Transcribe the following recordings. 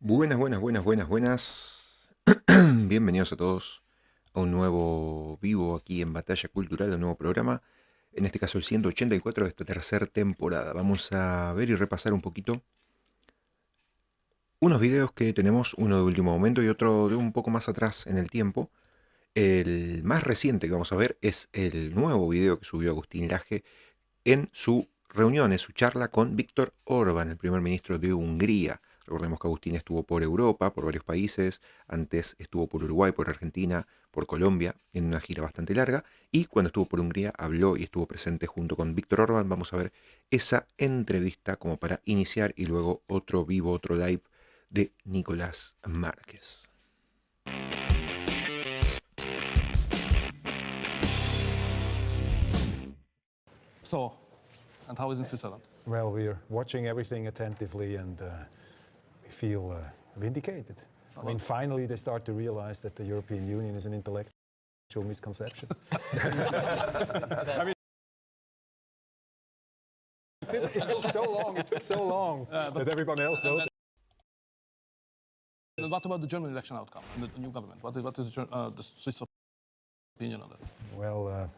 Buenas, buenas, buenas, buenas, buenas. Bienvenidos a todos a un nuevo vivo aquí en Batalla Cultural, un nuevo programa. En este caso el 184 de esta tercera temporada. Vamos a ver y repasar un poquito unos videos que tenemos, uno de último momento y otro de un poco más atrás en el tiempo. El más reciente que vamos a ver es el nuevo video que subió Agustín Laje en su reunión, en su charla con Viktor Orban, el primer ministro de Hungría. Recordemos que Agustín estuvo por Europa, por varios países, antes estuvo por Uruguay, por Argentina, por Colombia, en una gira bastante larga, y cuando estuvo por Hungría habló y estuvo presente junto con Viktor Orban. Vamos a ver esa entrevista como para iniciar y luego otro vivo, otro live de Nicolás Márquez. So, and how is in Switzerland? Well, we're watching everything attentively and we feel vindicated. I mean, finally they start to realize that the European Union is an intellectual misconception. I mean, it took so long that everyone else knows. What about the German election outcome and the new government? What is the Swiss opinion on that? Well,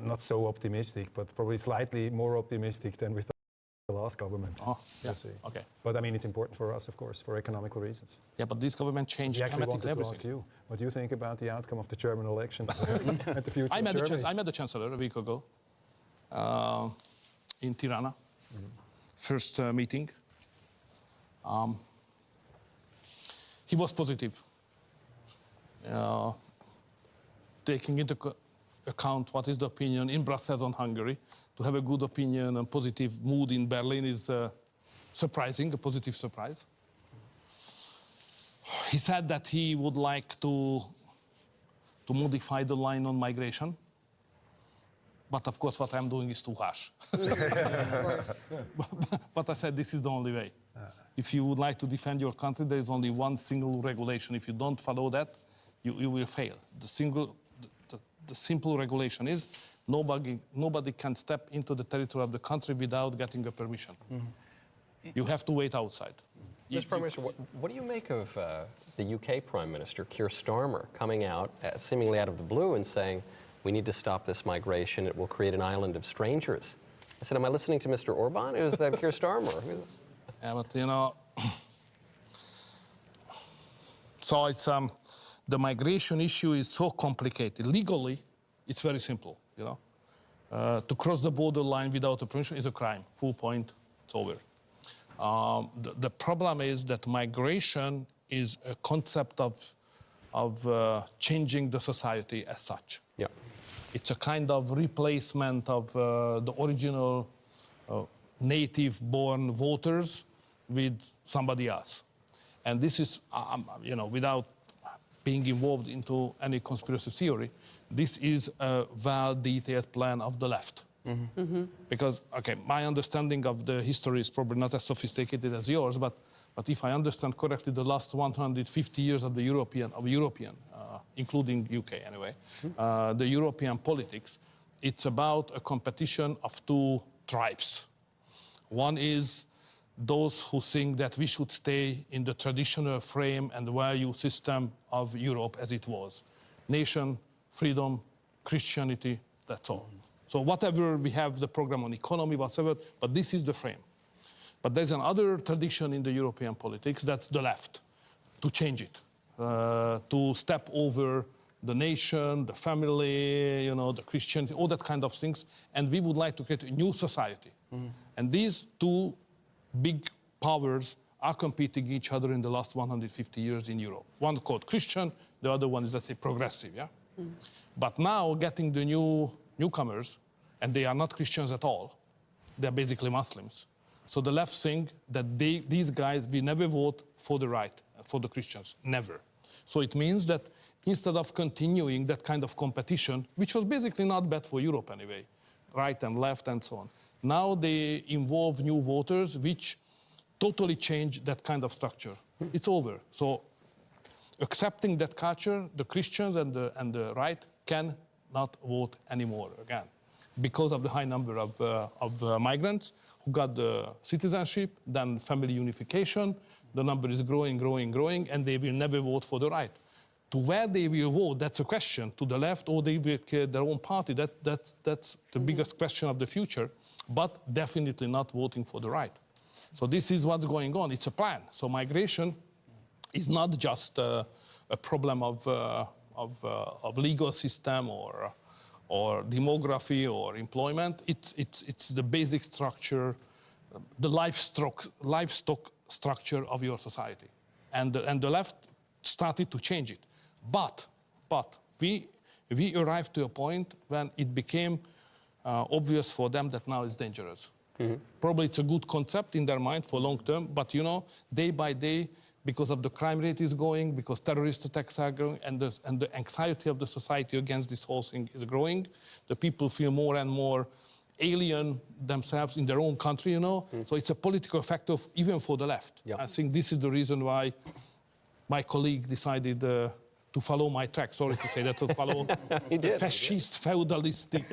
not so optimistic, but probably slightly more optimistic than with the last government. Oh, yeah. See. Okay. But I mean, it's important for us, of course, for economical reasons. Yeah, but this government changed We actually wanted dramatically to ask everything. you, what do you think about the outcome of the German election and the future I of Germany? met the chancellor a week ago in Tirana. First meeting. He was positive, taking into account what is the opinion in Brussels on Hungary. To have a good opinion and positive mood in Berlin is surprising, a positive surprise. He said that he would like to modify the line on migration. But of course, what I'm doing is too harsh. But I said this is the only way. If you would like to defend your country, there is only one single regulation. If you don't follow that, you will fail. The simple regulation is nobody can step into the territory of the country without getting a permission. You have to wait outside. Mr. Prime Minister, what do you make of the UK Prime Minister, Keir Starmer, coming out seemingly out of the blue and saying, we need to stop this migration, it will create an island of strangers? I said, am I listening to Mr. Orban or is that Keir Starmer? Yeah, but you know, so it's the migration issue is so complicated. Legally, it's very simple. You know, to cross the border line without a permission is a crime. Full point. It's over. The problem is that migration is a concept of changing the society as such. Yeah. It's a kind of replacement of the original native-born voters with somebody else. And this is, you know, without being involved into any conspiracy theory, this is a well-detailed plan of the left. Because, okay, my understanding of the history is probably not as sophisticated as yours, but if I understand correctly, the last 150 years of the European, including UK anyway, the European politics, it's about a competition of two tribes. One is those who think that we should stay in the traditional frame and value system of Europe as it was. Nation, freedom, Christianity, that's all. So whatever we have, the program on economy, whatever, but this is the frame. But there's another tradition in the European politics, that's the left, to change it, to step over the nation, the family, you know, the Christianity, all that kind of things, and we would like to create a new society. And these two big powers are competing each other in the last 150 years in Europe. One called Christian, the other one is, let's say, progressive, yeah? But now getting the newcomers, and they are not Christians at all, they're basically Muslims. So the left think that these guys will never vote for the right, for the Christians, never. So it means that instead of continuing that kind of competition, which was basically not bad for Europe anyway, right and left and so on, now they involve new voters, which totally change that kind of structure. It's over. So accepting that culture, the Christians and the right cannot vote anymore again because of the high number of migrants who got the citizenship, then family unification. The number is growing, growing, growing, and they will never vote for the right. To where they will vote, that's a question. To the left, or they will create their own party. That's the biggest question of the future, but definitely not voting for the right. So this is what's going on. It's a plan. So migration is not just a problem of legal system or demography or employment. It's the basic structure, the livestock structure of your society. And the left started to change it. But we arrived to a point when it became obvious for them that now it's dangerous. Probably it's a good concept in their mind for long term, but you know, day by day, because of the crime rate is going, because terrorist attacks are growing, and the anxiety of the society against this whole thing is growing, the people feel more and more alien themselves in their own country, you know. So it's a political factor even for the left. I think this is the reason why my colleague decided to follow my track, sorry to say that, to follow the fascist, feudalistic,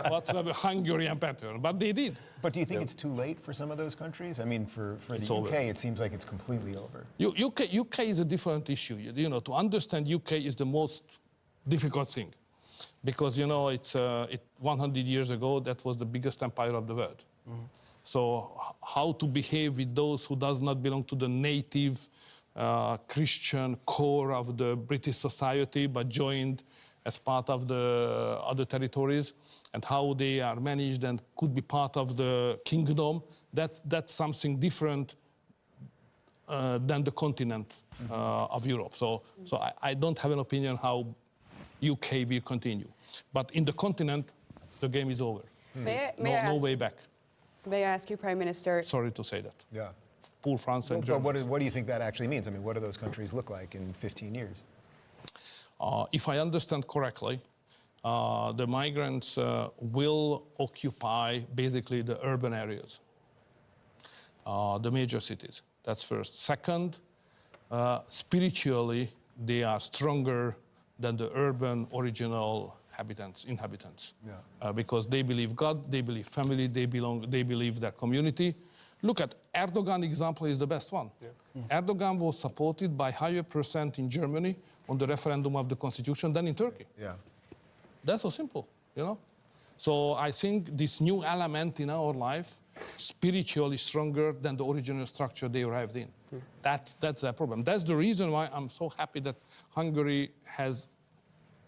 whatsoever Hungarian pattern, but they did. But do you think it's too late for some of those countries? I mean, for the UK, it seems like it's completely over. UK is a different issue. You know, to understand UK is the most difficult thing, because you know, 100 years ago that was the biggest empire of the world. So how to behave with those who does not belong to the native Christian core of the British society, but joined as part of the other territories, and how they are managed and could be part of the kingdom, that's something different than the continent of Europe. So I don't have an opinion how UK will continue. But in the continent, the game is over. No way back. May I ask you, Prime Minister? Sorry to say that. Yeah. Poor France and But Germany. what do you think that actually means? I mean, what do those countries look like in 15 years? If I understand correctly, the migrants will occupy basically the urban areas, the major cities. That's first. Second, spiritually, they are stronger than the urban original inhabitants. Because they believe God, they believe family, they believe their community. Look at Erdogan example is the best one. Erdogan was supported by higher % in Germany on the referendum of the constitution than in Turkey. That's so simple, you know. So I think this new element in our life, spiritually stronger than the original structure they arrived in. That's the problem. That's the reason why I'm so happy that Hungary has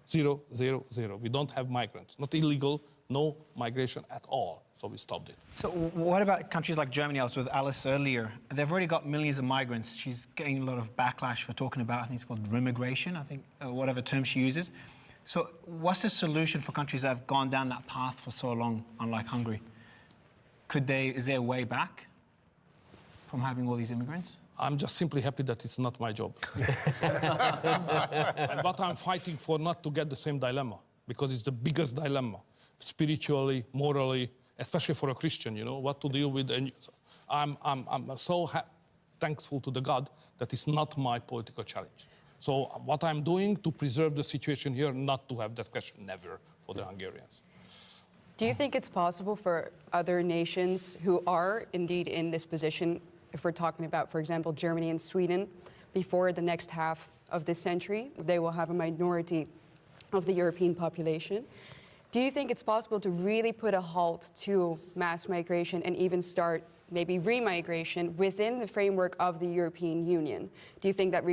0, 0, 0. We don't have migrants, not illegal, no migration at all. So we stopped it. So what about countries like Germany? I was with Alice earlier. They've already got millions of migrants. She's getting a lot of backlash for talking about, I think it's called remigration, I think, whatever term she uses. So what's the solution for countries that have gone down that path for so long, unlike Hungary? Is there a way back from having all these immigrants? I'm just simply happy that it's not my job. And what I'm fighting for, not to get the same dilemma, because it's the biggest dilemma, spiritually, morally, especially for a Christian, you know, what to deal with. And I'm so thankful to the God that it's not my political challenge. So what I'm doing to preserve the situation here, not to have that question never for the Hungarians. Do you think it's possible for other nations who are indeed in this position, if we're talking about, for example, Germany and Sweden, before the next half of this century, they will have a minority of the European population. Do you think it's possible to really put a halt to mass migration and even start maybe remigration within the framework of the European Union? Do you think that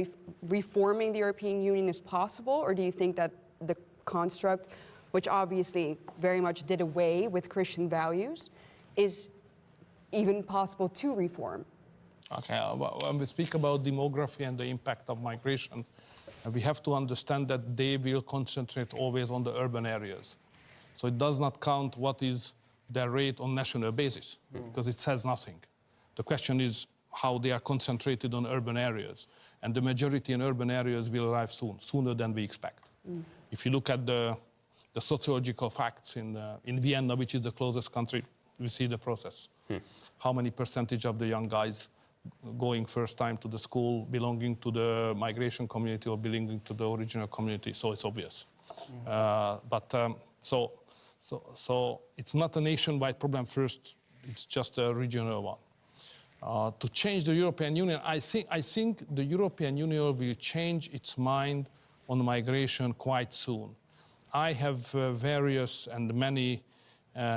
reforming the European Union is possible, or do you think that the construct, which obviously very much did away with Christian values, is even possible to reform? Okay, when we speak about demography and the impact of migration, we have to understand that they will concentrate always on the urban areas. So it does not count what is their rate on national basis, because it says nothing. The question is how they are concentrated on urban areas. And the majority in urban areas will arrive soon, sooner than we expect. If you look at the sociological facts in Vienna, which is the closest country, we see the process. How many percentage of the young guys going first time to the school belonging to the migration community or belonging to the original community, so it's obvious. So it's not a nationwide problem first it's just a regional one. To change the European Union, I think the European Union will change its mind on migration quite soon. I have various and many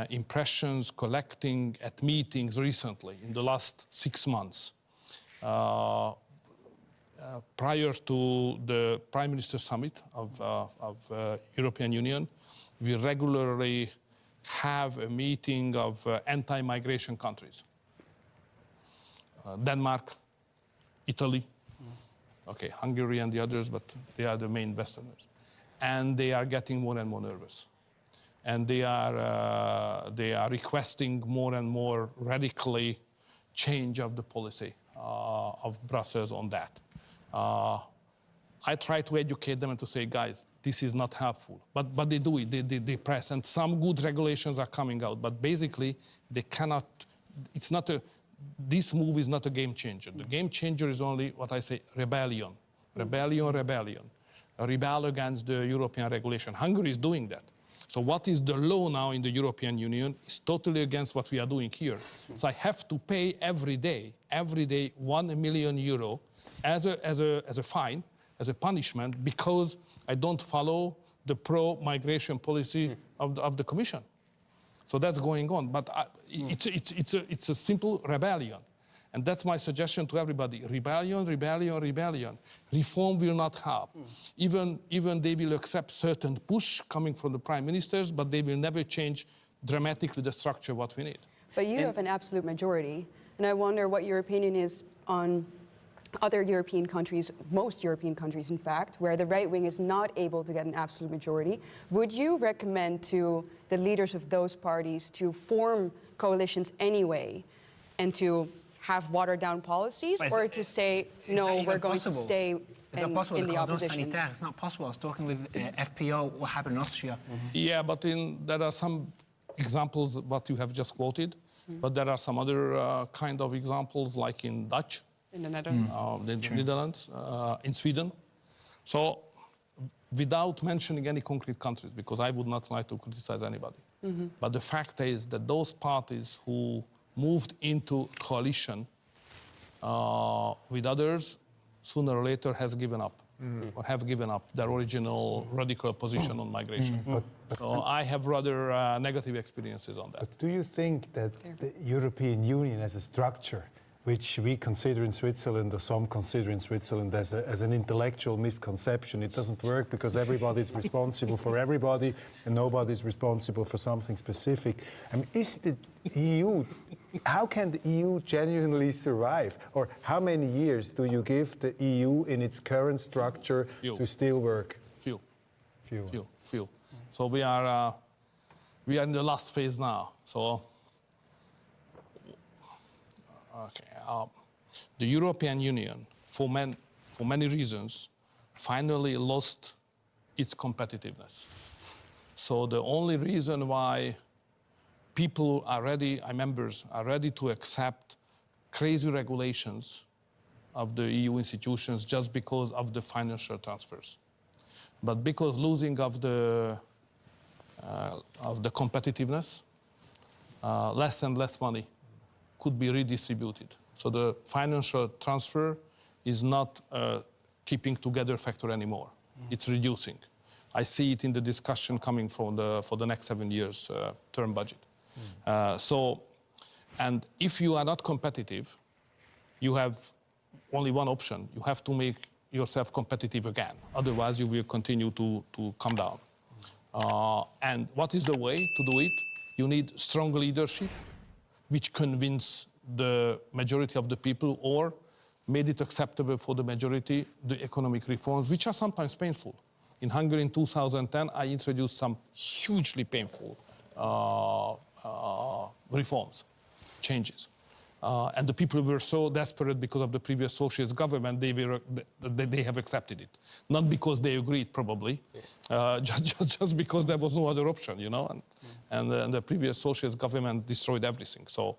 impressions collecting at meetings recently in the last 6 months. Prior to the Prime Minister Summit of European Union, we regularly have a meeting of anti-migration countries. Denmark, Italy, okay, Hungary and the others, but they are the main Westerners. And they are getting more and more nervous. And they are requesting more and more radically change of the policy of Brussels on that. I try to educate them and to say, guys, this is not helpful. But they do it, they press, and some good regulations are coming out. But basically, they cannot, it's not a, this move is not a game changer. The game changer is only what I say, rebellion. Rebellion. A rebel against the European regulation. Hungary is doing that. So what is the law now in the European Union is totally against what we are doing here. So I have to pay every day 1 million euro as a fine, as a punishment, because I don't follow the pro-migration policy of the Commission. So that's going on, but it's a simple rebellion. And that's my suggestion to everybody. Rebellion. Reform will not help. Even they will accept certain push coming from the prime ministers, but they will never change dramatically the structure what we need. But you have an absolute majority, and I wonder what your opinion is on other European countries, most European countries in fact, where the right wing is not able to get an absolute majority. Would you recommend to the leaders of those parties to form coalitions anyway and to have watered down policies, or to say, no, we're going to stay in the opposition? It's not possible. I was talking with FPO, what happened in Austria. Yeah, but there are some examples what you have just quoted, but there are some other kind of examples, like in Dutch, in the Netherlands, Netherlands, in Sweden. So, without mentioning any concrete countries, because I would not like to criticize anybody, but the fact is that those parties who moved into coalition with others, sooner or later has given up, or have given up their original radical position on migration. So I have rather negative experiences on that. But do you think that the European Union as a structure, which we consider in Switzerland, or some consider in Switzerland, as an intellectual misconception, it doesn't work because everybody's responsible for everybody and nobody's responsible for something specific. I mean, is the EU, how can the EU genuinely survive? Or how many years do you give the EU in its current structure to still work? Few. So we are in the last phase now. So, okay. The European Union, for many reasons, finally lost its competitiveness. So the only reason why people are ready, members are ready to accept crazy regulations of the EU institutions just because of the financial transfers. But because losing of the competitiveness, less and less money could be redistributed. So the financial transfer is not a keeping together factor anymore. It's reducing. I see it in the discussion coming from for the next 7 years term budget. And if you are not competitive, you have only one option. You have to make yourself competitive again. Otherwise, you will continue to come down. And what is the way to do it? You need strong leadership, which convince the majority of the people, or made it acceptable for the majority, the economic reforms, which are sometimes painful. In Hungary in 2010, I introduced some hugely painful reforms, changes. And the people were so desperate because of the previous socialist government, they have accepted it. Not because they agreed, probably, just because there was no other option, you know. And the previous socialist government destroyed everything. So,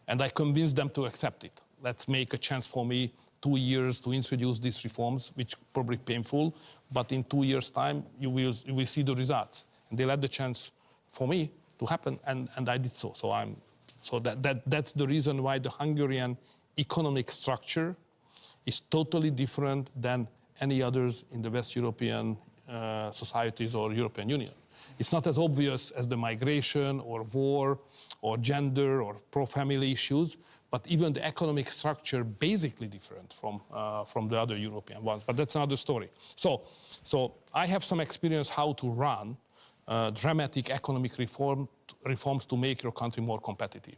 and I convinced them to accept it. Let's make a chance for me 2 years to introduce these reforms, which probably painful, but in 2 years' time, you will see the results. And they let the chance for me to happen, and I did so. So I'm So that's the reason why the Hungarian economic structure is totally different than any others in the West European societies or European Union. It's not as obvious as the migration or war or gender or pro-family issues, but even the economic structure basically different from the other European ones. But that's another story. So I have some experience how to run dramatic economic reforms to make your country more competitive.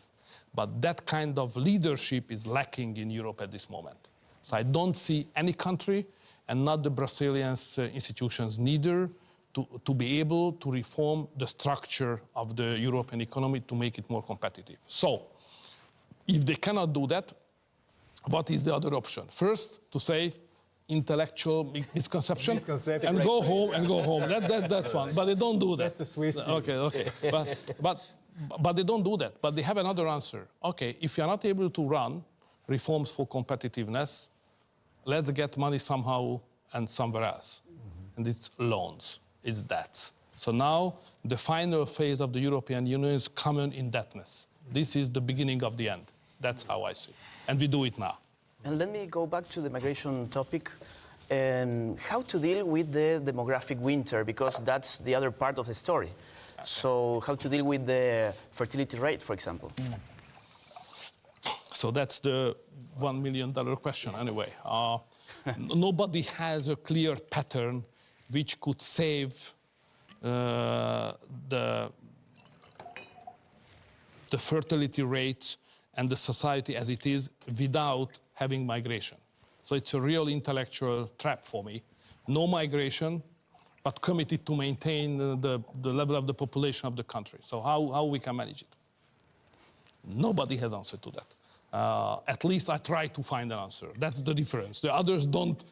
But that kind of leadership is lacking in Europe at this moment. So I don't see any country, and not the Brazilian institutions neither, to be able to reform the structure of the European economy to make it more competitive. So if they cannot do that, what is the other option? First, to say intellectual misconception and go home. That's one. But they don't do that. That's the Swiss view. Okay. But they don't do that. But they have another answer. Okay, if you're not able to run reforms for competitiveness, let's get money somehow and somewhere else. And it's loans. It's debt. So now the final phase of the European Union is common indebtedness. This is the beginning of the end. That's how I see it. And we do it now. And let me go back to the migration topic and how to deal with the demographic winter, because that's the other part of the story. So how to deal with the fertility rate, for example? So that's the $1 million question anyway. Nobody has a clear pattern which could save the fertility rates and the society as it is without having migration. So it's a real intellectual trap for me. No migration, but committed to maintain the level of the population of the country. So how we can manage it? Nobody has answer to that. At least I try to find an answer. That's the difference. The others don't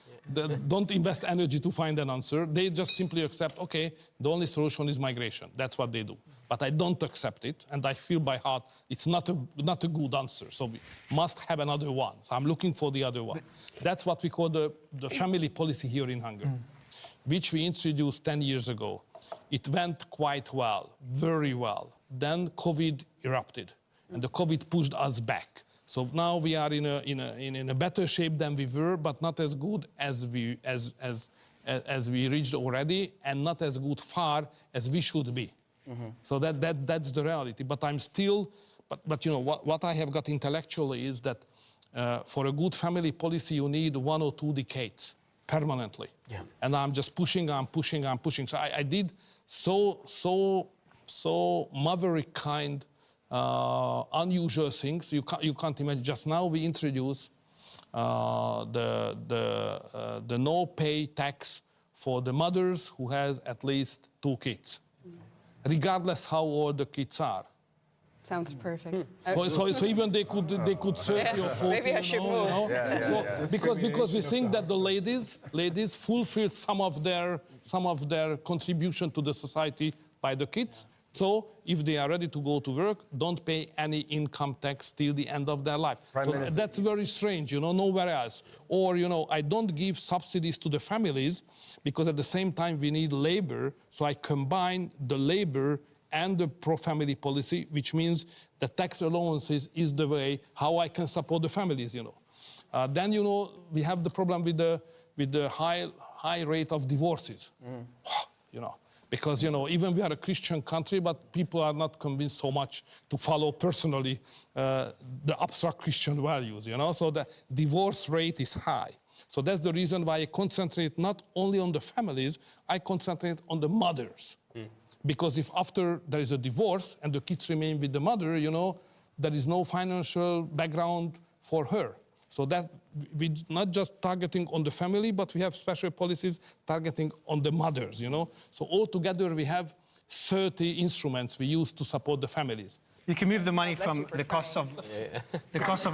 invest energy to find an answer. They just simply accept, okay, the only solution is migration. That's what they do. But I don't accept it, and I feel by heart it's not a good answer. So we must have another one. So I'm looking for the other one. That's what we call the family policy here in Hungary, which we introduced 10 years ago. It went quite well, very well. Then COVID erupted, and the COVID pushed us back. So now we are in a better shape than we were, but not as good as we reached already, and not as good far as we should be. So that's the reality. But I'm still, but you know what I have got intellectually is that for a good family policy you need 1 or 2 decades permanently. Yeah. And I'm just pushing. So I did so maverick kind. Unusual things you can't imagine. Just now we introduced the no pay tax for the mothers who has at least 2 kids, regardless how old the kids are. Sounds perfect. So even they could 30 or 40. Maybe I should move. Because we think that the ladies fulfill some of their contribution to the society by the kids. So if they are ready to go to work, don't pay any income tax till the end of their life. So that's very strange, nowhere else. Or, I don't give subsidies to the families because at the same time we need labor. So I combine the labor and the pro-family policy, which means the tax allowances is the way how I can support the families, Then, we have the problem with the high rate of divorces, Because, even we are a Christian country, but people are not convinced so much to follow personally the abstract Christian values, So the divorce rate is high. So that's the reason why I concentrate not only on the families, I concentrate on the mothers. Because if after there is a divorce and the kids remain with the mother, there is no financial background for her. So that we're not just targeting on the family, but we have special policies targeting on the mothers, So altogether we have 30 instruments we use to support the families. You can move the money from the cost of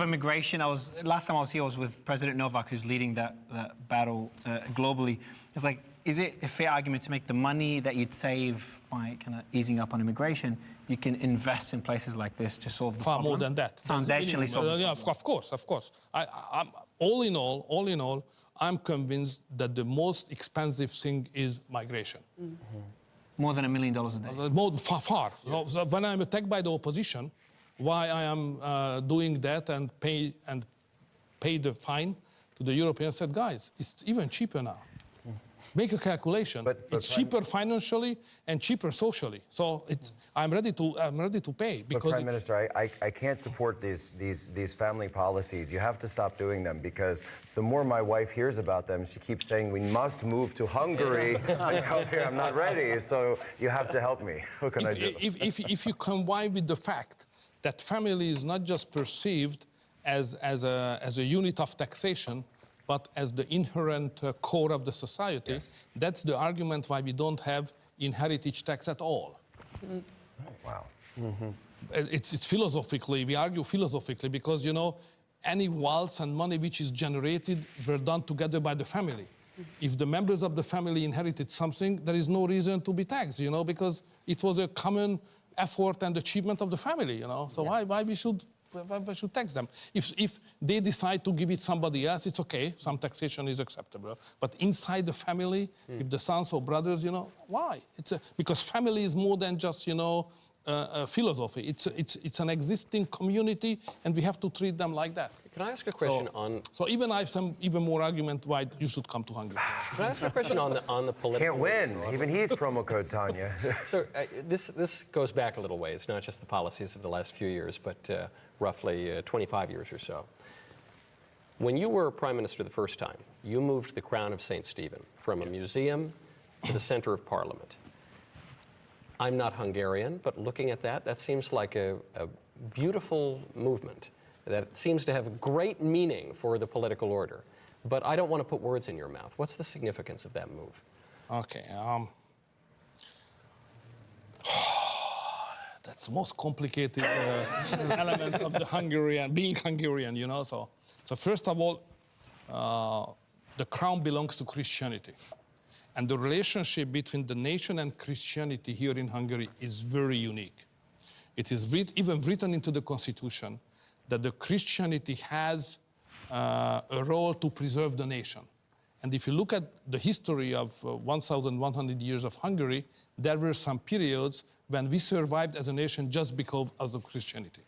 immigration. Last time I was here, I was with President Novak, who's leading that battle globally. It's like, is it a fair argument to make the money that you'd save by kind of easing up on immigration, you can invest in places like this to solve the problem? Far more than that. Foundationally solve the problem. Yeah, of course. All in all, I'm convinced that the most expensive thing is migration. More than $1 million a day. Far. So when I'm attacked by the opposition, why I am doing that and pay the fine to the Europeans. Said, guys, it's even cheaper now. Make a calculation. But it's cheaper financially and cheaper socially. So I'm ready to pay because. But Prime Minister, I can't support these family policies. You have to stop doing them because the more my wife hears about them, she keeps saying we must move to Hungary. I'm not ready, so you have to help me. What can I do? If you combine with the fact that family is not just perceived as a unit of taxation, but as the inherent core of the society, yes. That's the argument why we don't have inheritance tax at all. Wow. It's philosophically, we argue philosophically, because, you know, any wealth and money which is generated were done together by the family. If the members of the family inherited something, there is no reason to be taxed, you know, because it was a common effort and achievement of the family, you know. So yeah. why we should tax them? If they decide to give it somebody else, it's okay. Some taxation is acceptable. But inside the family, if the sons or brothers, you know, why? Because family is more than just, you know, a philosophy. It's an existing community, and we have to treat them like that. Can I ask a question on? So even I have some even more argument why you should come to Hungary. Can I ask a question on the political? Can't win. Even he's promo code Tanya. So this goes back a little ways, not just the policies of the last few years, but roughly 25 years or so. When you were Prime Minister the first time, you moved the crown of St. Stephen from a museum to the center of Parliament. I'm not Hungarian, but looking at that seems like a beautiful movement that seems to have great meaning for the political order. But I don't want to put words in your mouth. What's the significance of that move? Okay. That's the most complicated element of the Hungarian, being Hungarian, you know. So first of all, the crown belongs to Christianity. And the relationship between the nation and Christianity here in Hungary is very unique. It is even written into the constitution that the Christianity has a role to preserve the nation. And if you look at the history of 1,100 years of Hungary, there were some periods when we survived as a nation just because of the Christianity.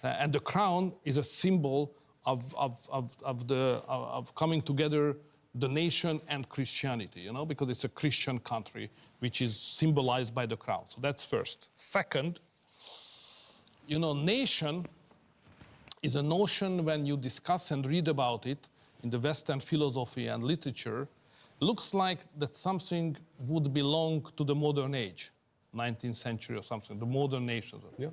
And the crown is a symbol of coming together the nation and Christianity, you know, because it's a Christian country, which is symbolized by the crown. So that's first. Second, you know, nation is a notion when you discuss and read about it in the Western philosophy and literature, looks like that something would belong to the modern age, 19th century or something, the modern nations. Yeah.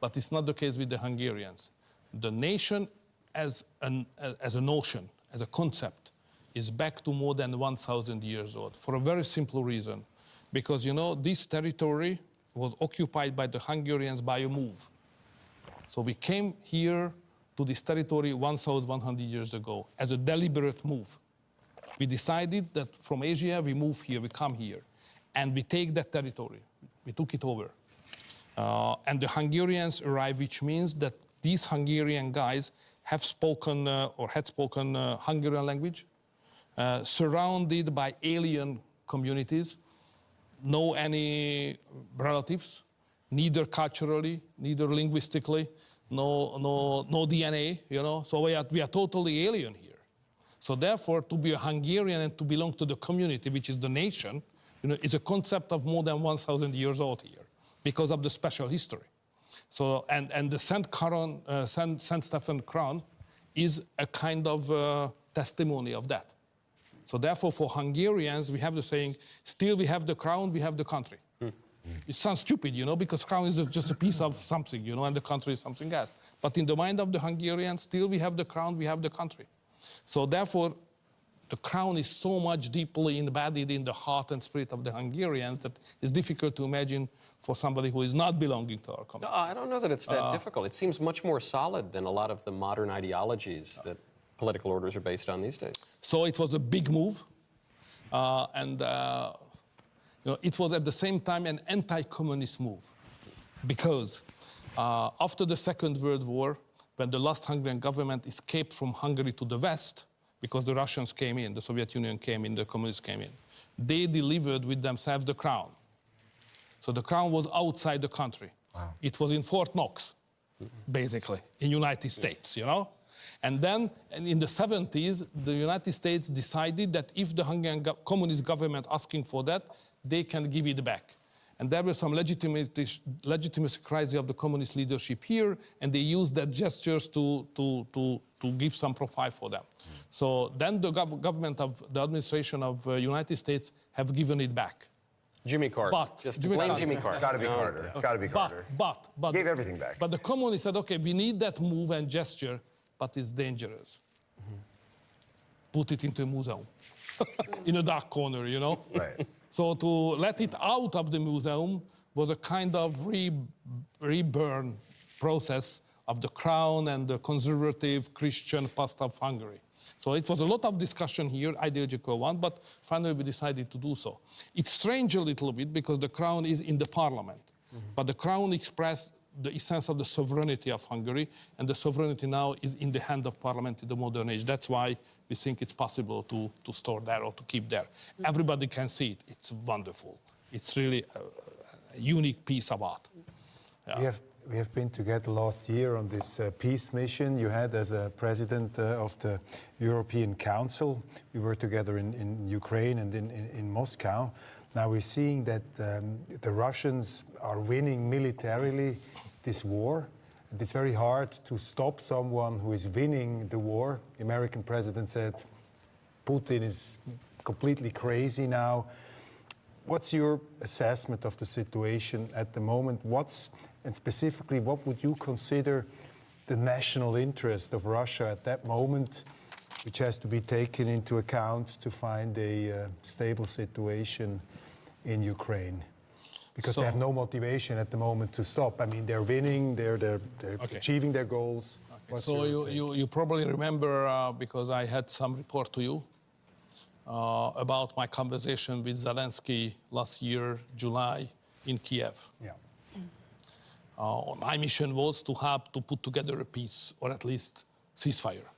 But it's not the case with the Hungarians. The nation as a notion, as a concept, is back to more than 1,000 years old for a very simple reason. Because, you know, this territory was occupied by the Hungarians by a move. So we came here to this territory 1,100 years ago as a deliberate move. We decided that from Asia we move here, we come here, and we take that territory. We took it over. And the Hungarians arrived, which means that these Hungarian guys have spoken or had spoken Hungarian language, surrounded by alien communities, no any relatives, neither culturally, neither linguistically, no DNA, you know, so we are totally alien here. So therefore, to be a Hungarian and to belong to the community, which is the nation, you know, is a concept of more than 1,000 years old here, because of the special history. So, and the St. Stephen crown is a kind of testimony of that. So therefore, for Hungarians, we have the saying, still we have the crown, we have the country. It sounds stupid, you know, because crown is just a piece of something, you know, and the country is something else. But in the mind of the Hungarians, still we have the crown, we have the country. So therefore, the crown is so much deeply embedded in the heart and spirit of the Hungarians that it's difficult to imagine for somebody who is not belonging to our community. No, I don't know that it's that difficult. It seems much more solid than a lot of the modern ideologies that political orders are based on these days. So it was a big move, you know, it was at the same time an anti-communist move, because after the Second World War, when the last Hungarian government escaped from Hungary to the West, because the Russians came in, the Soviet Union came in, the communists came in, they delivered with themselves the crown. So the crown was outside the country. Wow. It was in Fort Knox. basically, in United States, you know? And then in the 70s, the United States decided that if the Hungarian communist government asking for that, they can give it back. And there was some legitimacy crisis of the communist leadership here, and they used that gestures to give some profile for them. So then the government of the administration of United States have given it back. Jimmy Carter. But just Jimmy blame Carter. Jimmy Carter. It's got to be Carter. It's got to be Carter. But Gave everything back. But the communists said, okay, we need that move and gesture, but it's dangerous. Put it into a museum, in a dark corner, you know? Right. So to let it out of the museum was a kind of reburn process of the crown and the conservative Christian past of Hungary. So it was a lot of discussion here, ideological one, but finally we decided to do so. It's strange a little bit because the crown is in the parliament, but the crown expressed the essence of the sovereignty of Hungary, and the sovereignty now is in the hand of parliament in the modern age. That's why we think it's possible to store there or to keep there. Everybody can see it. It's wonderful. It's really a unique piece of art. Yeah. We have been together last year on this peace mission you had as a president of the European Council. We were together in Ukraine and in Moscow. Now we're seeing that the Russians are winning militarily this war. And it's very hard to stop someone who is winning the war. The American president said Putin is completely crazy now. What's your assessment of the situation at the moment? And specifically, what would you consider the national interest of Russia at that moment, which has to be taken into account to find a stable situation in Ukraine? Because they have no motivation at the moment to stop. I mean, they're winning, they're achieving their goals. Okay. So you probably remember, because I had some report to you, about my conversation with Zelensky last year, July, in Kiev. Yeah. My mission was to help to put together a peace, or at least ceasefire.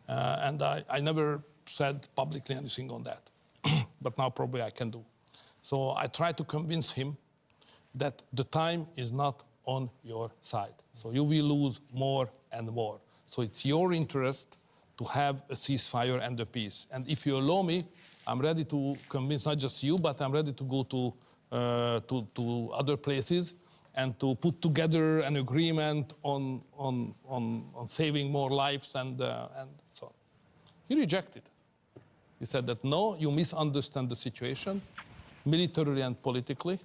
And I never said publicly anything on that, but now probably I can do. So I tried to convince him that the time is not on your side. So you will lose more and more. So it's your interest to have a ceasefire and a peace. And if you allow me, I'm ready to convince not just you, but I'm ready to go to other places and to put together an agreement on saving more lives and so on. He rejected. He said that, no, you misunderstand the situation, militarily and politically.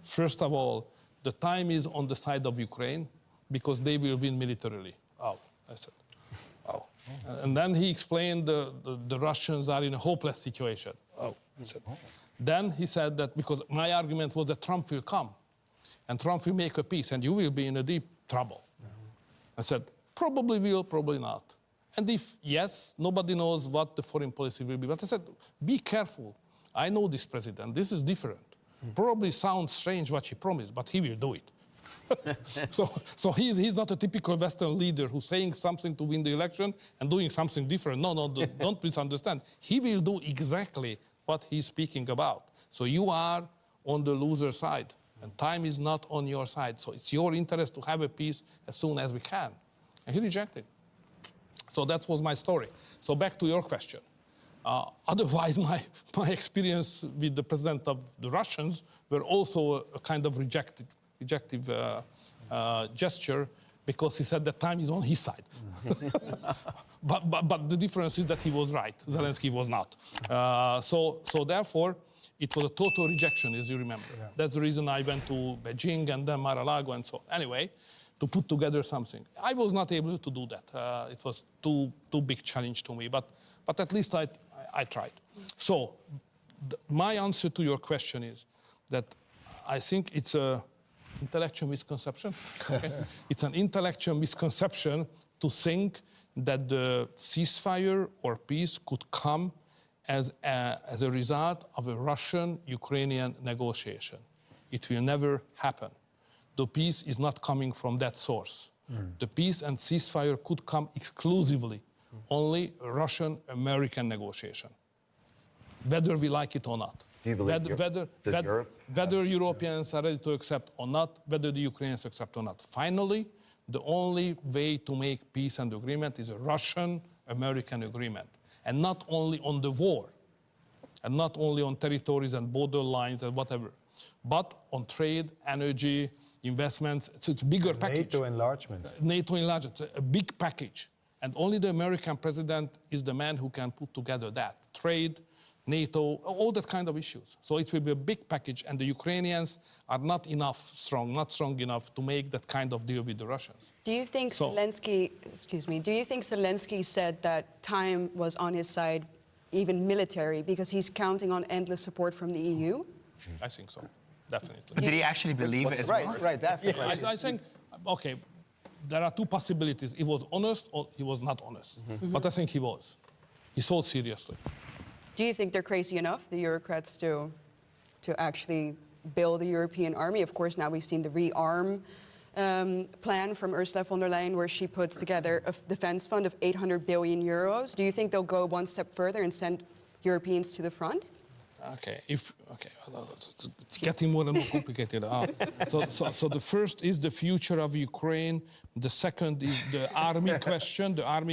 First of all, the time is on the side of Ukraine because they will win militarily. Oh, I said, oh. And then he explained the Russians are in a hopeless situation. Oh, I said. Then he said that because my argument was that Trump will come and Trump will make a peace and you will be in a deep trouble. I said, probably will, probably not. And if yes, nobody knows what the foreign policy will be. But I said, be careful. I know this president. This is different. Probably sounds strange what he promised, but he will do it. So he's not a typical Western leader who's saying something to win the election and doing something different. No, don't misunderstand. He will do exactly what he's speaking about. So you are on the loser side, and time is not on your side. So it's your interest to have a peace as soon as we can. And he rejected. So that was my story. So back to your question. Otherwise, my experience with the president of the Russians were also a kind of rejective gesture, because he said that time is on his side. but the difference is that he was right. Zelensky was not. So therefore, it was a total rejection, as you remember. Yeah. That's the reason I went to Beijing and then Mar-a-Lago and so on. Anyway, to put together something. I was not able to do that. It was too big challenge to me, but at least I tried. So my answer to your question is that I think it's an intellectual misconception. Okay? It's an intellectual misconception to think that the ceasefire or peace could come as a result of a Russian-Ukrainian negotiation. It will never happen. The peace is not coming from that source. The peace and ceasefire could come exclusively only Russian-American negotiation, whether we like it or not. Do you believe whether Europeans are ready to accept or not, whether the Ukrainians accept or not. Finally, the only way to make peace and agreement is a Russian-American agreement, and not only on the war, and not only on territories and border lines and whatever, but on trade, energy, investments. So it's a bigger package. NATO enlargement. NATO enlargement, a big package. And only the American president is the man who can put together that. Trade, NATO, all that kind of issues. So it will be a big package, and the Ukrainians are not strong enough to make that kind of deal with the Russians. Do you think Zelensky, do you think Zelensky said that time was on his side, even military, because he's counting on endless support from the EU? I think so, definitely. But did he actually believe it as well? Right, that's the question. I think, okay, there are two possibilities. He was honest or he was not honest. But I think he was. He thought seriously. Do you think they're crazy enough, the Eurocrats, to actually build a European army? Of course, now we've seen the rearm plan from Ursula von der Leyen, where she puts together a defense fund of 800 billion euros. Do you think they'll go one step further and send Europeans to the front? Okay, it's getting more and more complicated. So the first is the future of Ukraine. The second is the army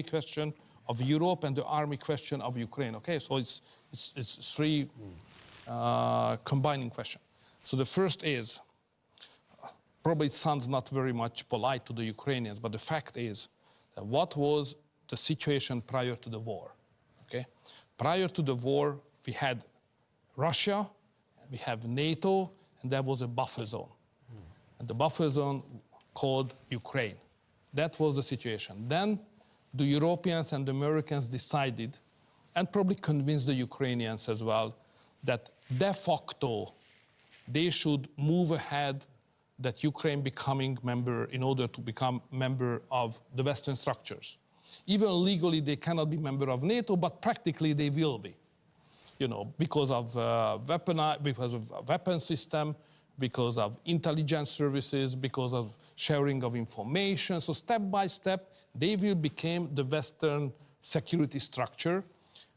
question of Europe, and the army question of Ukraine. Okay, so it's three combining questions. So the first is, probably it sounds not very much polite to the Ukrainians, but the fact is that what was the situation prior to the war? Okay, prior to the war, we had Russia, we have NATO, and there was a buffer zone. And the buffer zone called Ukraine. That was the situation. Then the Europeans and the Americans decided, and probably convinced the Ukrainians as well, that de facto they should move ahead that Ukraine becoming member in order to become member of the Western structures. Even legally they cannot be member of NATO, but practically they will be. You know, because of weapon system, because of intelligence services, because of sharing of information. So step by step, they will become the Western security structure,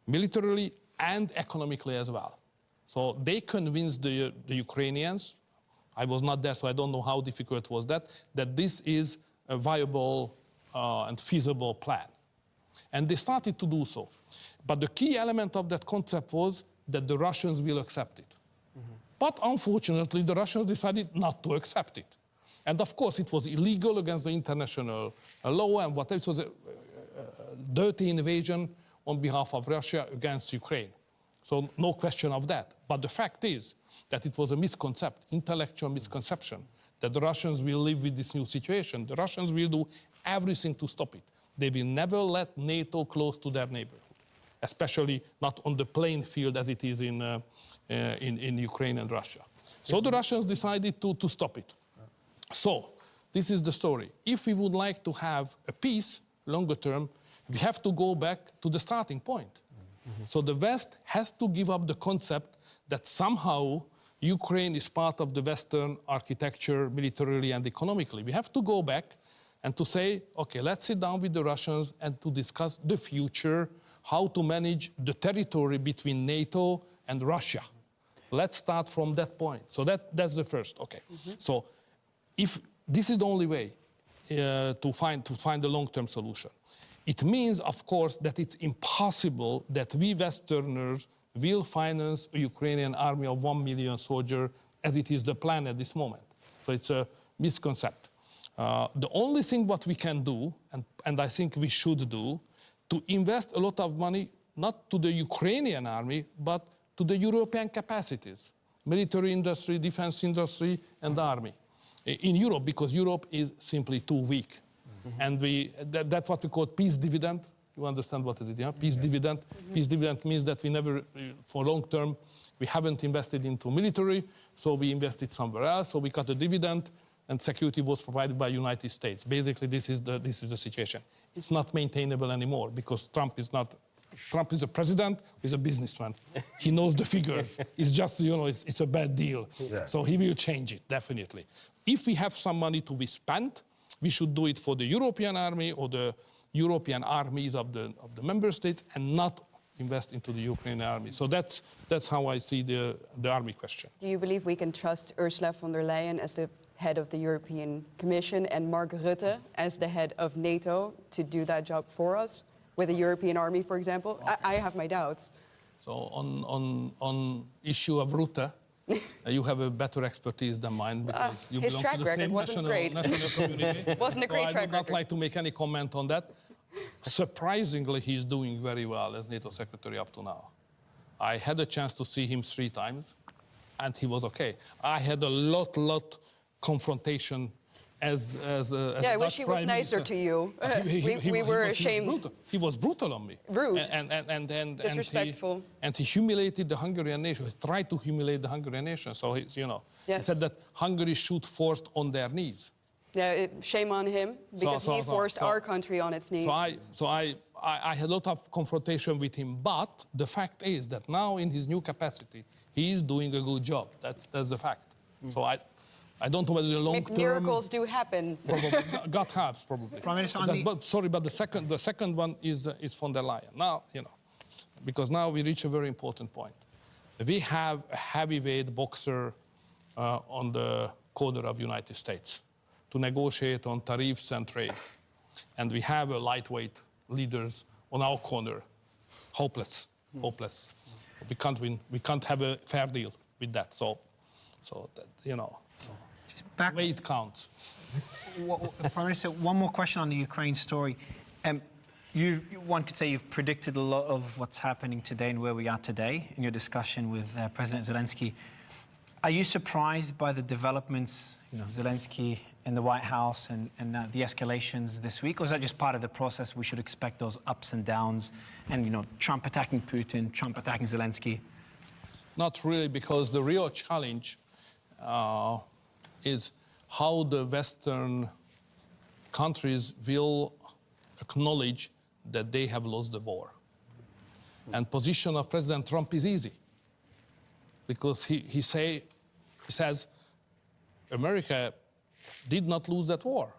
militarily and economically as well. So they convinced the Ukrainians, I was not there, so I don't know how difficult was that this is a viable and feasible plan. And they started to do so. But the key element of that concept was that the Russians will accept it. But unfortunately, the Russians decided not to accept it. And of course, it was illegal against the international law and whatever. It was a dirty invasion on behalf of Russia against Ukraine. So no question of that. But the fact is that it was a misconception, intellectual misconception, that the Russians will live with this new situation. The Russians will do everything to stop it. They will never let NATO close to their neighborhood, especially not on the playing field as it is in Ukraine and Russia. So the Russians decided to stop it. So this is the story. If we would like to have a peace, longer term, we have to go back to the starting point. So the West has to give up the concept that somehow Ukraine is part of the Western architecture militarily and economically. We have to go back and to say, okay, let's sit down with the Russians and to discuss the future, how to manage the territory between NATO and Russia. Let's start from that point. So that's the first, okay. So if this is the only way to find a long-term solution, it means, of course, that it's impossible that we Westerners will finance a Ukrainian army of 1 million soldiers as it is the plan at this moment. So it's a misconception. The only thing what we can do, and I think we should do, to invest a lot of money, not to the Ukrainian army, but to the European capacities, military industry, defense industry, and army in Europe, because Europe is simply too weak. And that's what we call peace dividend. You understand what is it, yeah? Peace dividend. Peace dividend means that we never, for long term, we haven't invested into military, so we invested somewhere else, so we cut a dividend, and security was provided by United States. Basically, this is the situation. It's not maintainable anymore because Trump is a president, he's a businessman. He knows the figures. It's just, you know, it's a bad deal. Yeah. So he will change it, definitely. If we have some money to be spent, we should do it for the European army or the European armies of the member states and not invest into the Ukrainian army. So that's how I see the army question. Do you believe we can trust Ursula von der Leyen as the head of the European Commission and Mark Rutte as the head of NATO to do that job for us with a European army, for example? I have my doubts. So on issue of Rutte, you have a better expertise than mine because you his belong track to the record same wasn't national great. community. Wasn't a great I track would not record. like to make any comment on that. Surprisingly, he's doing very well as NATO secretary up to now. I had a chance to see him 3 times, and he was okay. I had a lot confrontation as I wish he was nicer to you. We were ashamed. He was brutal on me. Rude. And Disrespectful. And he humiliated the Hungarian nation. He tried to humiliate the Hungarian nation. So he Yes. said that Hungary should forced on their knees. Yeah, shame on him because he forced our country on its knees. So I had a lot of confrontation with him. But the fact is that now in his new capacity, he is doing a good job. That's the fact. So I don't know whether the long term... Miracles do happen. Probably, God helps, probably. Prime Minister, But the second one is von der Leyen. Now, because now we reach a very important point. We have a heavyweight boxer on the corner of the United States to negotiate on tariffs and trade. And we have a lightweight leaders on our corner. Hopeless. We can't win. We can't have a fair deal with that. So that, weight counts. Prime Minister, one more question on the Ukraine story. One could say you've predicted a lot of what's happening today and where we are today in your discussion with President Zelensky. Are you surprised by the developments, Zelensky in the White House and the escalations this week? Or is that just part of the process? We should expect those ups and downs and, Trump attacking Putin, Trump attacking Zelensky? Not really, because the real challenge is how the Western countries will acknowledge that they have lost the war. And position of President Trump is easy, because he says America did not lose that war.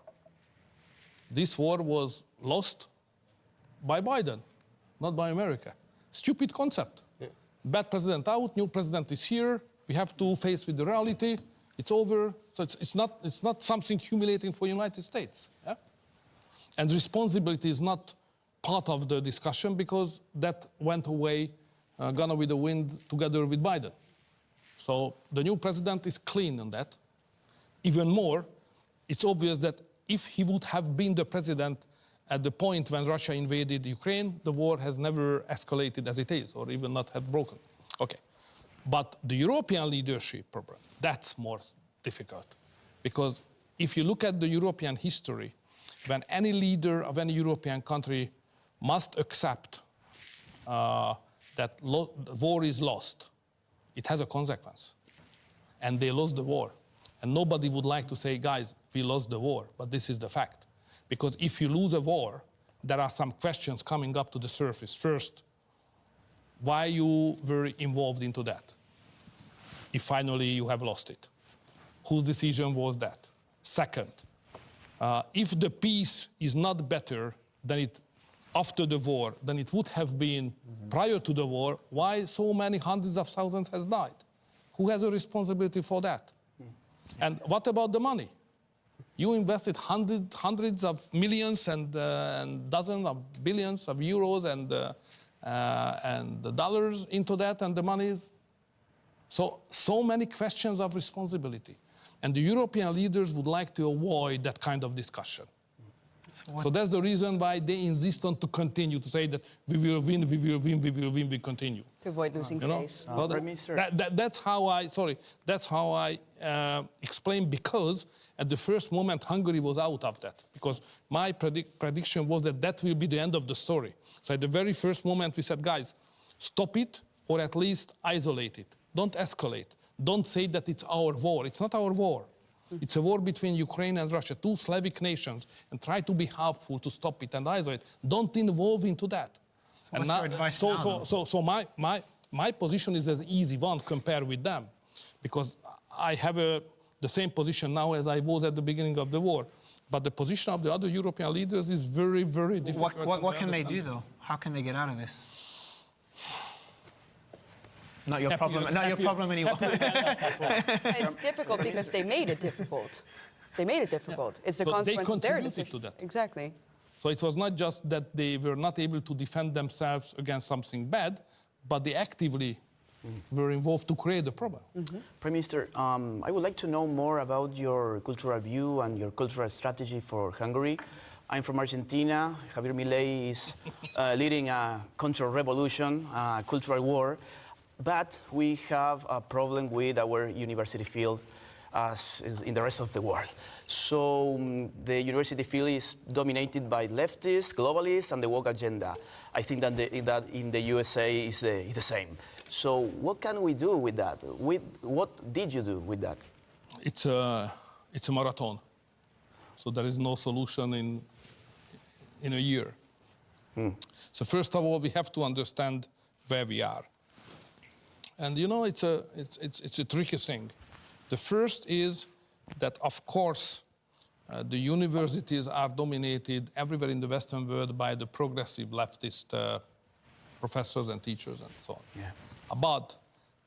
This war was lost by Biden, not by America. Stupid concept. Yeah. Bad president out, new president is here. We have to face with the reality. It's over. So it's not something humiliating for the United States. Yeah? And responsibility is not part of the discussion because that went away, gone with the wind together with Biden. So the new president is clean on that. Even more, it's obvious that if he would have been the president at the point when Russia invaded Ukraine, the war has never escalated as it is, or even not have broken. Okay. But the European leadership problem, that's more difficult. Because if you look at the European history, when any leader of any European country must accept that the war is lost, it has a consequence. And they lost the war. And nobody would like to say, guys, we lost the war, but this is the fact. Because if you lose a war, there are some questions coming up to the surface. First, why you were involved into that? If finally you have lost it. Whose decision was that? Second, if the peace is not better than it after the war than it would have been prior to the war, why so many hundreds of thousands has died? Who has a responsibility for that? And what about the money? You invested hundreds of millions and dozens of billions of euros and the dollars into that, and the money is... So many questions of responsibility. And the European leaders would like to avoid that kind of discussion. So that's the reason why they insist on to continue to say that we will win, we will win, we will win, we continue. To avoid losing face. So that's how I explain, because at the first moment Hungary was out of that, because my prediction was that will be the end of the story. So at the very first moment we said, guys, stop it or at least isolate it. Don't escalate. Don't say that it's our war. It's not our war. It's a war between Ukraine and Russia, two Slavic nations, and try to be helpful to stop it and isolate. Don't involve into that. So and now, advice now? My position is an easy one compared with them, because I have the same position now as I was at the beginning of the war. But the position of the other European leaders is very, very difficult. What can they do, though? How can they get out of this? Not your problem. Not your problem anymore. It's difficult because they made it difficult. They made it difficult. It's the So they consequence of their contributed decision. to that. Exactly. So it was not just that they were not able to defend themselves against something bad, but they actively were involved to create the problem. Prime Minister, I would like to know more about your cultural view and your cultural strategy for Hungary. I'm from Argentina. Javier Milei is leading a cultural revolution, a cultural war. But we have a problem with our university field as is in the rest of the world. So the university field is dominated by leftists, globalists, and the woke agenda. I think that in the USA is the same. So what can we do with that? What did you do with that? It's a marathon. So there is no solution in a year. So first of all, we have to understand where we are. And you know, it's a tricky thing. The first is that, of course, the universities are dominated everywhere in the Western world by the progressive leftist professors and teachers and so on. Yeah. But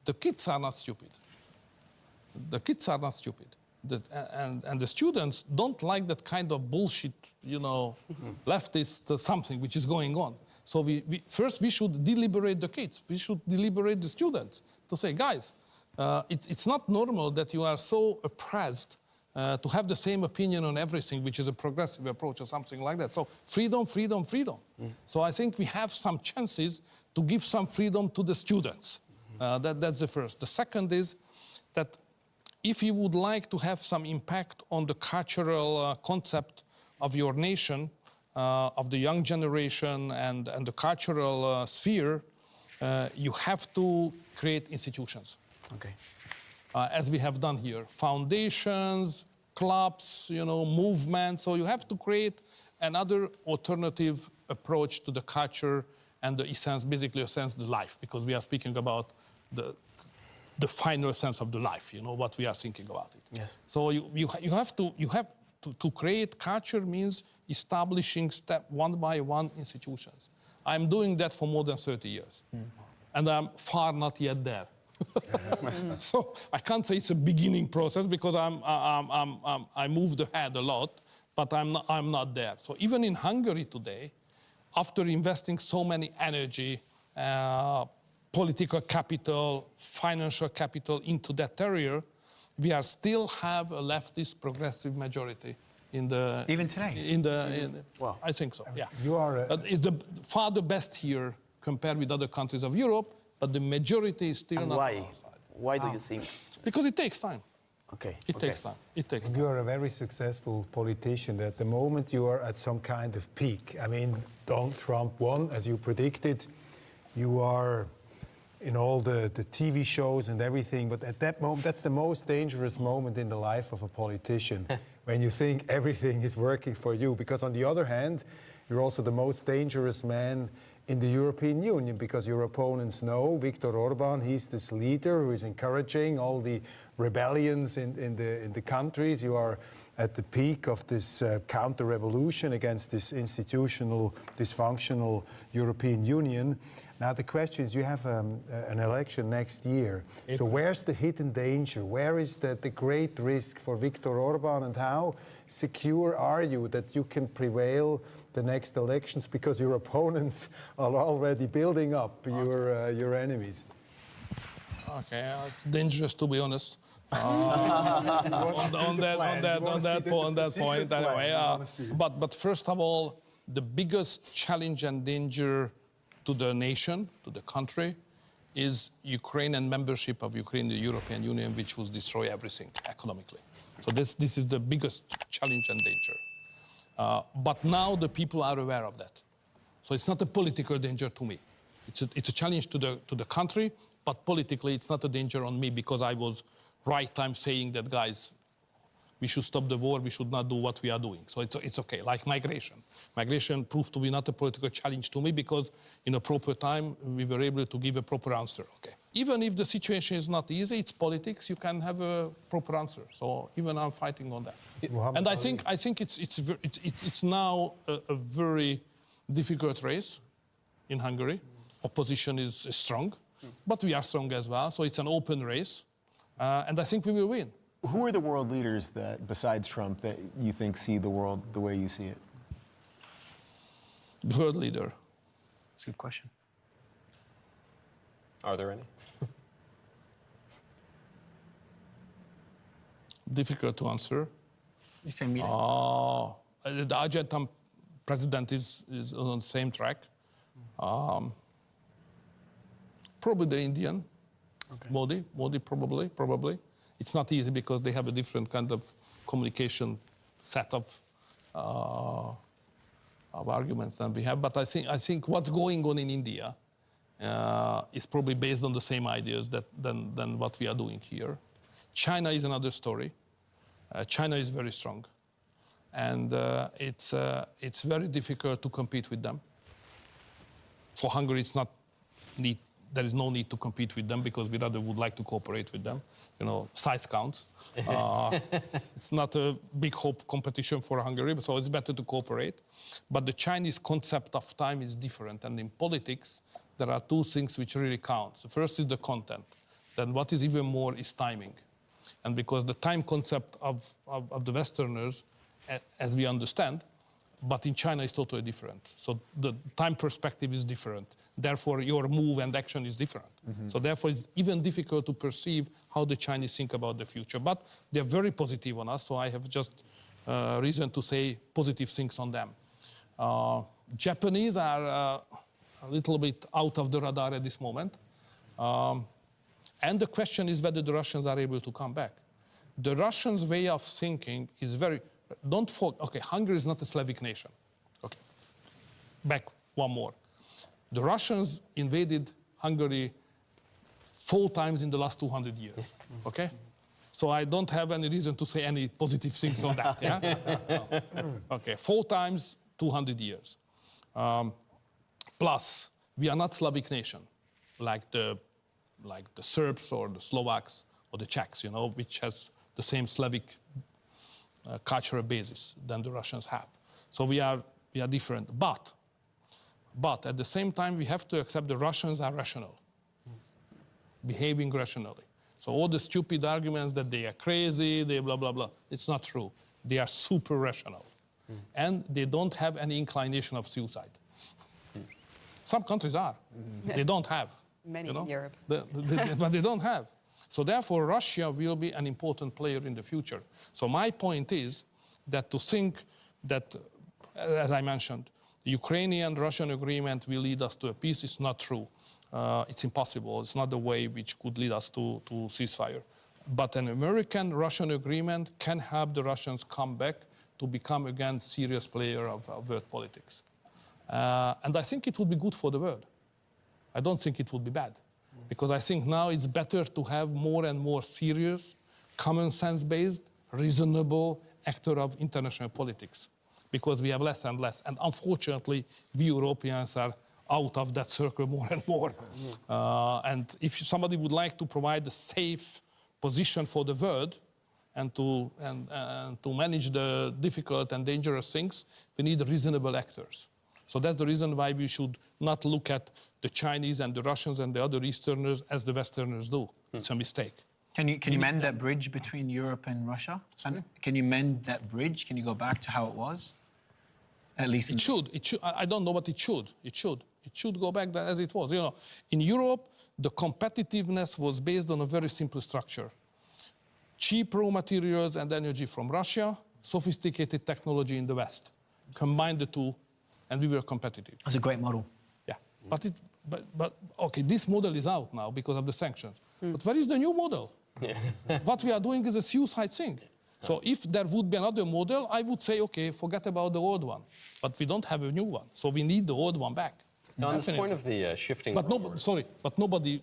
the kids are not stupid. The kids are not stupid. And the students don't like that kind of bullshit, you know, leftist something which is going on. So first we should deliberate the kids. We should deliberate the students to say, guys, it's not normal that you are so oppressed to have the same opinion on everything, which is a progressive approach or something like that. So freedom, freedom, freedom. So I think we have some chances to give some freedom to the students. That's the first. The second is that if you would like to have some impact on the cultural concept of your nation, of the young generation and the cultural sphere, you have to create institutions. Okay. As we have done here. Foundations, clubs, you know, movements. So you have to create another alternative approach to the culture and the essence, basically a sense of the life, because we are speaking about the final sense of the life, you know, what we are thinking about it. Yes. So you have to create culture means establishing step one by one institutions. I'm doing that for more than 30 years. And I'm far not yet there. So I can't say it's a beginning process because I moved ahead a lot, but I'm not there. So even in Hungary today, after investing so many energy, political capital, financial capital into that area, we are still have a leftist progressive majority in the Even today. Wow. I think so. Yeah. You are. But it's far the best here compared with other countries of Europe. But the majority is still And not why? on our side. Why do you think? Because it takes time. Okay. It takes time. It takes time. You are a very successful politician. At the moment, you are at some kind of peak. I mean, Donald Trump won, as you predicted. You are in all the TV shows and everything. But at that moment, that's the most dangerous moment in the life of a politician, when you think everything is working for you. Because on the other hand, you're also the most dangerous man in the European Union, because your opponents know Viktor Orban, he's this leader who is encouraging all the rebellions in the countries. You are at the peak of this counter-revolution against this institutional, dysfunctional European Union. Now the question is, you have an election next year. So where's the hidden danger? Where is the great risk for Viktor Orban, and how secure are you that you can prevail the next elections, because your opponents are already building up your enemies? Okay, it's dangerous to be honest. On that point, anyway. But first of all, the biggest challenge and danger to the nation, to the country, is Ukrainian membership of Ukraine in the European Union, which will destroy everything economically. So this is the biggest challenge and danger. But now the people are aware of that. So it's not a political danger to me. It's a challenge to the country, but politically it's not a danger on me, because I was right time saying that, guys, we should stop the war, we should not do what we are doing. So it's okay, like migration. Migration proved to be not a political challenge to me, because in a proper time we were able to give a proper answer. Okay. Even if the situation is not easy, it's politics, you can have a proper answer. So even I'm fighting on that. And I think it's now a very difficult race in Hungary. Opposition is strong. but we are strong as well. So it's an open race, and I think we will win. Who are the world leaders that, besides Trump, that you think see the world the way you see it? The world leader. That's a good question. Are there any? Difficult to answer. You say me? The Argentine president is on the same track. Probably the Indian, Modi probably. It's not easy because they have a different kind of communication setup of arguments than we have. But I think what's going on in India is probably based on the same ideas than what we are doing here. China is another story. China is very strong, and it's very difficult to compete with them. For Hungary, there is no need to compete with them because we rather would like to cooperate with them. You know, size counts. It's not a big hope competition for Hungary, so it's better to cooperate. But the Chinese concept of time is different, and in politics, there are two things which really count. The first is the content. Then what is even more is timing. And because the time concept of the Westerners, as we understand, but in China is totally different. So the time perspective is different. Therefore, your move and action is different. So therefore, it's even difficult to perceive how the Chinese think about the future. But they're very positive on us, so I have just reason to say positive things on them. Japanese are a little bit out of the radar at this moment. And the question is whether the Russians are able to come back. The Russians' way of thinking is very... Don't forget, okay, Hungary is not a Slavic nation. Okay, back one more. The Russians invaded Hungary 4 times in the last 200 years, okay? So I don't have any reason to say any positive things on that, yeah? No. Okay, 4 times, 200 years. Plus, we are not Slavic nation, like the Serbs or the Slovaks or the Czechs, you know, which has the same Slavic cultural basis than the Russians have. So we are different. But at the same time, we have to accept the Russians are rational, behaving rationally. So all the stupid arguments that they are crazy, they blah, blah, blah, it's not true. They are super rational. And they don't have any inclination of suicide. Some countries are. They don't have. Many you know? in Europe. But they don't have. So therefore, Russia will be an important player in the future. So my point is that to think that, as I mentioned, the Ukrainian-Russian agreement will lead us to a peace is not true. It's impossible. It's not the way which could lead us to ceasefire. But an American-Russian agreement can help the Russians come back to become again serious player of world politics. And I think it would be good for the world. I don't think it would be bad. Because I think now it's better to have more and more serious, common sense-based, reasonable actor of international politics. Because we have less and less. And unfortunately, we Europeans are out of that circle more and more. And if somebody would like to provide a safe position for the world and to manage the difficult and dangerous things, we need reasonable actors. So that's the reason why we should not look at the Chinese and the Russians and the other Easterners as the Westerners do. It's a mistake. Can you mend that bridge between Europe and Russia? And can you mend that bridge? Can you go back to how it was? At least it should. I don't know, but it should. It should go back as it was. You know, in Europe, the competitiveness was based on a very simple structure: cheap raw materials and energy from Russia, sophisticated technology in the West. Combine the two, and we were competitive. That's a great model. Yeah, but okay, this model is out now because of the sanctions. But where is the new model? What we are doing is a suicide thing. So if there would be another model, I would say, okay, forget about the old one. But we don't have a new one, so we need the old one back. Now, on this point of the shifting... But nobody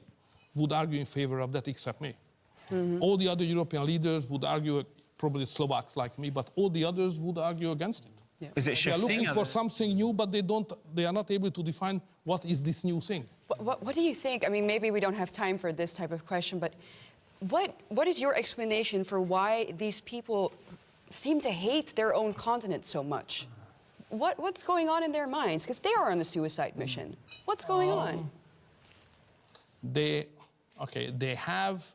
would argue in favor of that except me. All the other European leaders would argue, probably Slovaks like me, but all the others would argue against it. Yeah. Is it They are shifting? looking for something new, but they are not able to define what is this new thing. What do you think? I mean, maybe we don't have time for this type of question, but what is your explanation for why these people seem to hate their own continent so much? What's going on in their minds? Because they are on a suicide mission. What's going on? they have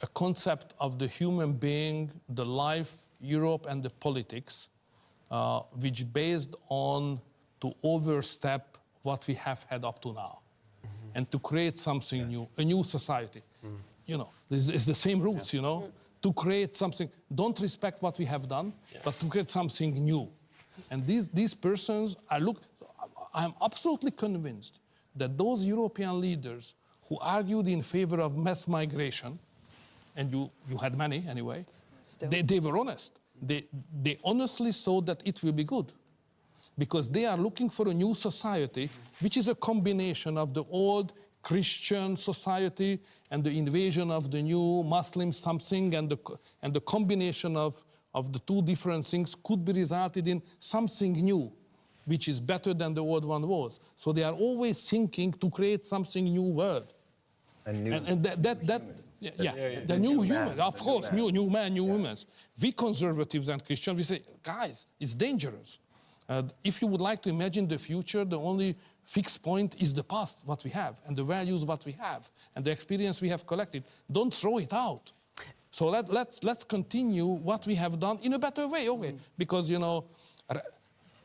a concept of the human being, the life, Europe, and the politics, which based on to overstep what we have had up to now, and to create something new, a new society. You know, it's the same roots, you know, to create something, don't respect what we have done, but to create something new. And these persons, I'm absolutely convinced that those European leaders who argued in favor of mass migration, and you had many anyway, they were honest. They honestly saw that it will be good, because they are looking for a new society, which is a combination of the old Christian society and the invasion of the new Muslim something, and the combination of the two different things could be resulted in something new, which is better than the old one was. So they are always thinking to create something new world. The new human, of course, new man, new humans. We conservatives and Christians, we say, guys, it's dangerous. If you would like to imagine the future, the only fixed point is the past, what we have, and the values, what we have, and the experience we have collected. Don't throw it out. So let's continue what we have done in a better way, okay? Because, you know,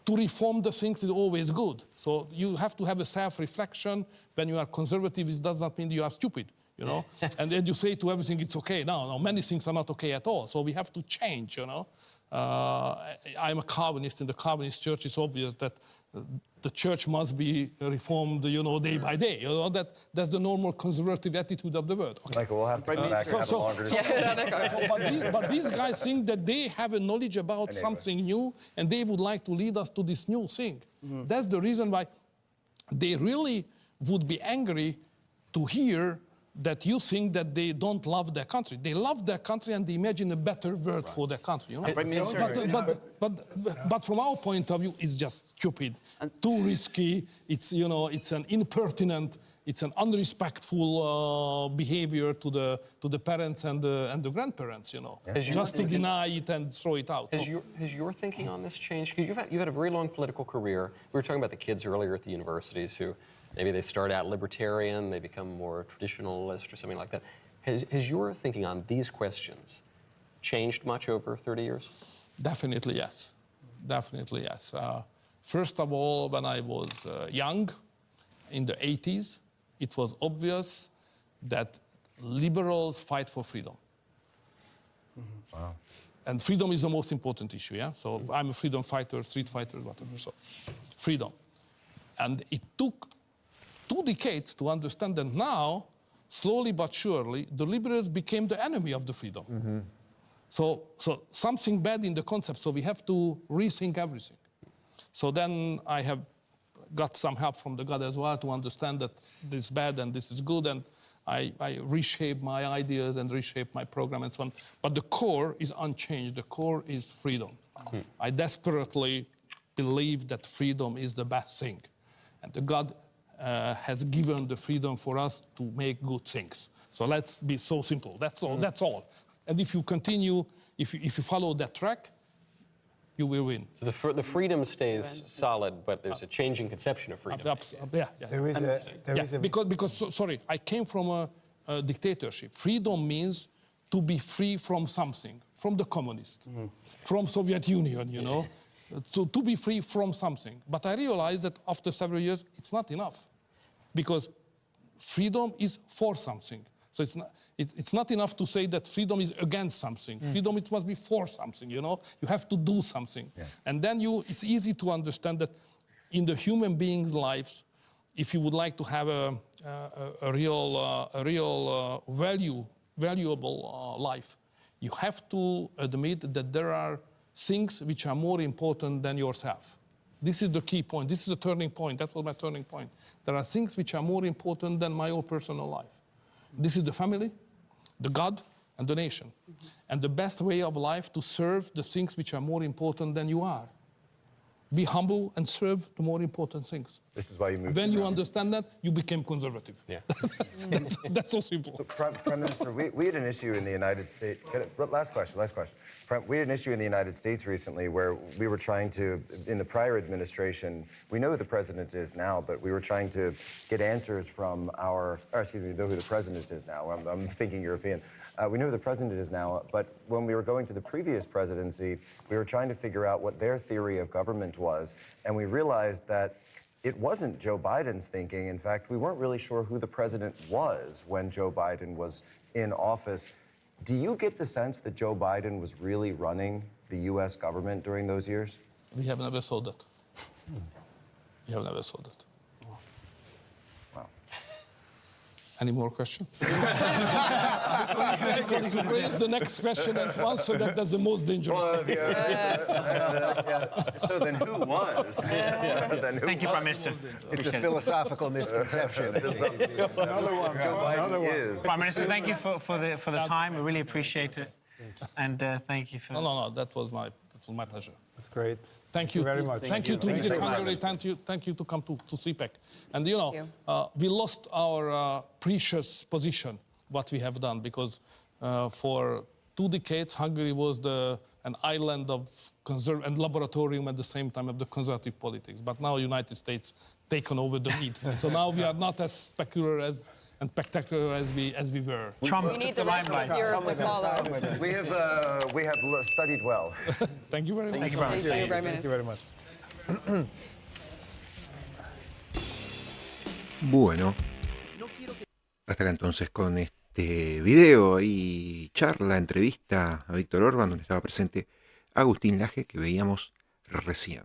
to reform the things is always good. So you have to have a self-reflection. When you are conservative, it does not mean you are stupid, you know? And then you say to everything, it's okay. No, many things are not okay at all. So we have to change, you know? I'm a Calvinist. In the Calvinist church, it's obvious that the church must be reformed, you know, day by day. You know, that's the normal conservative attitude of the world. Okay. Michael, we'll have to come back and have a longer discussion. But these guys think that they have a knowledge about something new, and they would like to lead us to this new thing. That's the reason why they really would be angry to hear that you think that they don't love their country. They love their country and they imagine a better world for their country. You know? But from our point of view, it's just stupid, too risky. It's, you know, it's an impertinent, it's an unrespectful behavior to the parents and the grandparents. You know, just to deny it and throw it out. Has your thinking on this changed? Because you've had a very long political career. We were talking about the kids earlier at the universities who. Maybe they start out libertarian, they become more traditionalist or something like that. Has your thinking on these questions changed much over 30 years? Definitely, yes. Definitely, yes. First of all, when I was young, in the 80s, it was obvious that liberals fight for freedom. Wow. And freedom is the most important issue, yeah? So I'm a freedom fighter, street fighter, whatever, so freedom. And it took 2 decades to understand that now, slowly but surely, the liberals became the enemy of the freedom. So something bad in the concept, so we have to rethink everything. So then I have got some help from the God as well to understand that this is bad and this is good, and I reshape my ideas and reshape my program and so on. But the core is unchanged. The core is freedom. I desperately believe that freedom is the best thing. And the God has given the freedom for us to make good things. So let's be so simple. That's all. That's all. And if you continue, if you follow that track, you will win. So the freedom stays solid, but there's a changing conception of freedom. Because sorry, I came from a dictatorship. Freedom means to be free from something, from the communists, from Soviet Union, you know. To be free from something. But I realized that after several years, it's not enough. Because freedom is for something. So it's not enough to say that freedom is against something. Freedom, it must be for something, you know? You have to do something. And then it's easy to understand that in the human beings' lives, if you would like to have a real valuable life, you have to admit that there are things which are more important than yourself. This is the key point. This is the turning point. That was my turning point. There are things which are more important than my own personal life. This is the family, the God, and the nation. And the best way of life to serve the things which are more important than you are. Be humble and serve the more important things. This is why you moved. When to you Iran. understand that, you became conservative. Yeah. That's so simple. So, Prime Minister, we had an issue in the United States. Last question. We had an issue in the United States recently where we were trying to, in the prior administration, we know who the president is now, but we were trying to get answers from we know who the president is now. I'm thinking European. We know who the president is now, but when we were going to the previous presidency, we were trying to figure out what their theory of government was, and we realized that it wasn't Joe Biden's thinking. In fact, we weren't really sure who the president was when Joe Biden was in office. Do you get the sense that Joe Biden was really running the U.S. government during those years? We have never saw that. We have never saw that. Wow. Any more questions? Because to raise the next question and to answer that, that's the most dangerous. So then who was? Thank you, Prime Minister. It's a philosophical misconception. Another one. Another one. Prime Minister, thank you for the time. We really appreciate it. And thank you for... No, that was my pleasure. That's great. Thank you very much. Thank you to visit Hungary. Thank you to come to CPEC. And we lost our precious position, what we have done, because for 2 decades, Hungary was an island of and laboratorium at the same time of the conservative politics. But now United States taken over the lead. So now we are not as spectacular and spectacular as we were. We need the rest of Europe to follow. We have studied well. Thank you very much. Thank you, Prime Minister. Thank you very much. Bueno, hasta acá entonces con este video y charla, entrevista a Víctor Orbán, donde estaba presente Agustín Laje, que veíamos recién.